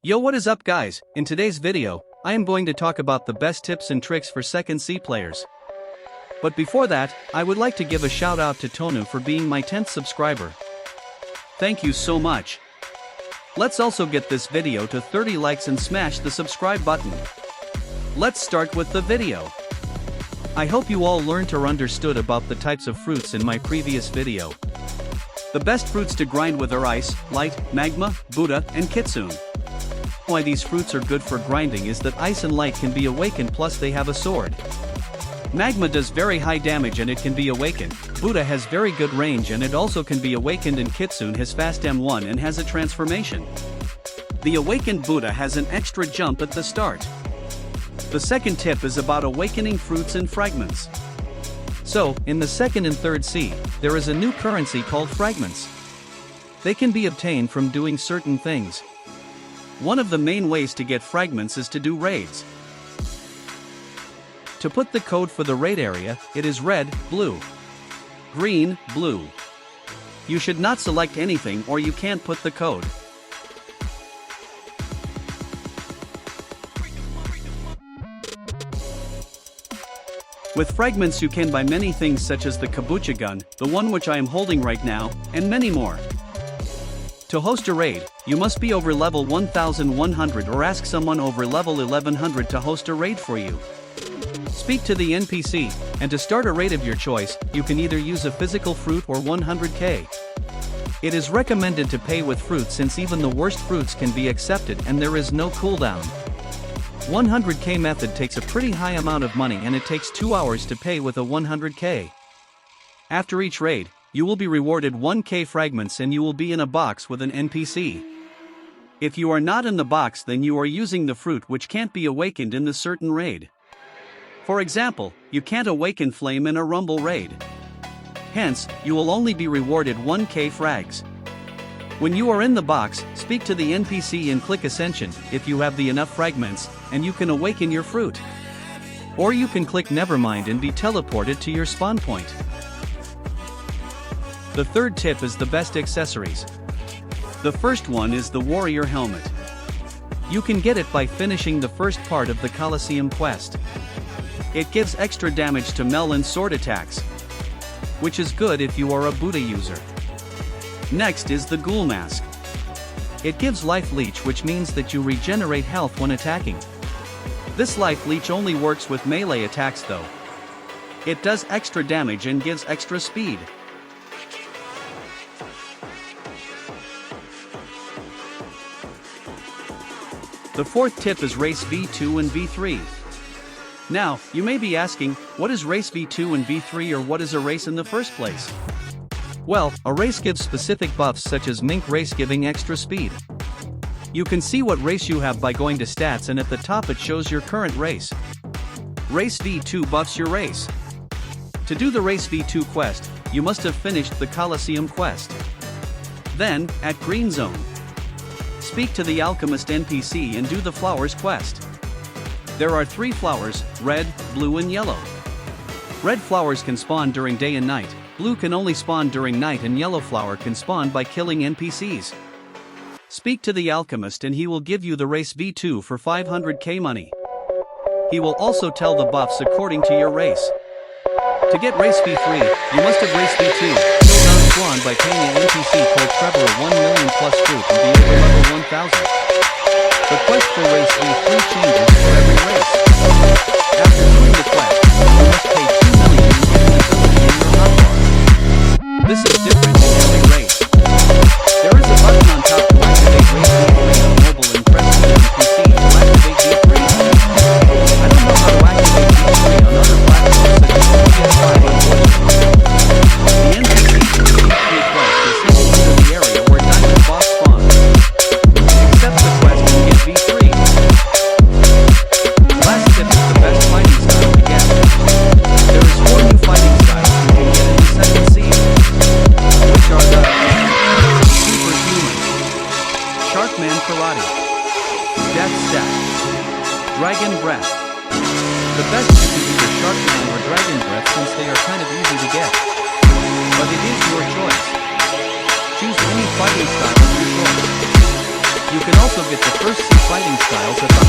Yo, what is up guys? In today's video, I am going to talk about the best tips and tricks for second C players. But before that, I would like to give a shout out to Tonu for being my 10th subscriber. Thank you so much. Let's also get this video to 30 likes and smash the subscribe button. Let's start with the video. I hope you all learned or understood about the types of fruits in my previous video. The best fruits to grind with are ice, light, magma, Buddha, and kitsune. Why these fruits are good for grinding is that ice and light can be awakened, plus they have a sword. Magma does very high damage and it can be awakened. Buddha has very good range and it also can be awakened, and kitsune has fast M1 and has a transformation. The awakened Buddha has an extra jump at the start. The second tip is about awakening fruits and fragments. So, in the second and third C, there is a new currency called fragments. They can be obtained from doing certain things. One of the main ways to get fragments is to do raids. To put the code for the raid area, it is red, blue, green, blue. You should not select anything or you can't put the code. With fragments you can buy many things such as the kabucha gun, the one which I am holding right now, and many more. To host a raid, you must be over level 1100 or ask someone over level 1100 to host a raid for you. Speak to the NPC, and to start a raid of your choice, you can either use a physical fruit or 100k. It is recommended to pay with fruit since even the worst fruits can be accepted and there is no cooldown. 100k method takes a pretty high amount of money and it takes 2 hours to pay with a 100k. After each raid, you will be rewarded 1k fragments and you will be in a box with an NPC. If you are not in the box, then you are using the fruit which can't be awakened in the certain raid. For example, you can't awaken flame in a rumble raid. Hence, you will only be rewarded 1k frags. When you are in the box, speak to the NPC and click Ascension if you have the enough fragments, and you can awaken your fruit. Or you can click Nevermind and be teleported to your spawn point. The third tip is the best accessories. The first one is the warrior helmet. You can get it by finishing the first part of the Colosseum quest. It gives extra damage to melee and sword attacks, which is good if you are a Buddha user. Next is the ghoul mask. It gives life leech, which means that you regenerate health when attacking. This life leech only works with melee attacks though. It does extra damage and gives extra speed. The fourth tip is race V2 and V3. Now, you may be asking, what is race V2 and V3, or what is a race in the first place? Well, a race gives specific buffs such as Mink race giving extra speed. You can see what race you have by going to stats, and at the top it shows your current race. Race V2 buffs your race. To do the race V2 quest, you must have finished the Colosseum quest. Then, at Green Zone, speak to the alchemist NPC and do the flowers quest. There are 3 flowers, red, blue and yellow. Red flowers can spawn during day and night, blue can only spawn during night, and yellow flower can spawn by killing NPCs. Speak to the alchemist and he will give you the race V2 for 500k money. He will also tell the buffs according to your race. To get race V3, you must have race V2, kill down Swan by paying an NPC called Trevor a 1 million plus fruit and be over level 1000. The quest for race V3 changes for every race. After doing the quest, you must pay 2 million and get an ability in your hotbar. This is different in every race. There is a button on top to activate race V3 on mobile, and press the NPC to activate V3. I don't know how to activate V3 on other platforms such as PS5 unfortunately. The NPC for the V3 quest is simply to the area where diamond boss spawns. Accept the quest and get V3. Last tip is the best fighting style to get. There is 4 new fighting styles you can get in the second season, which are the Superhuman, Sharkman Karate, Death Step, Dragon Breath. The best is to either Sharkman or Dragon Breath since they are kind of easy to get. But it is your choice. Choose any fighting style of your choice. You can also get the first C fighting styles at the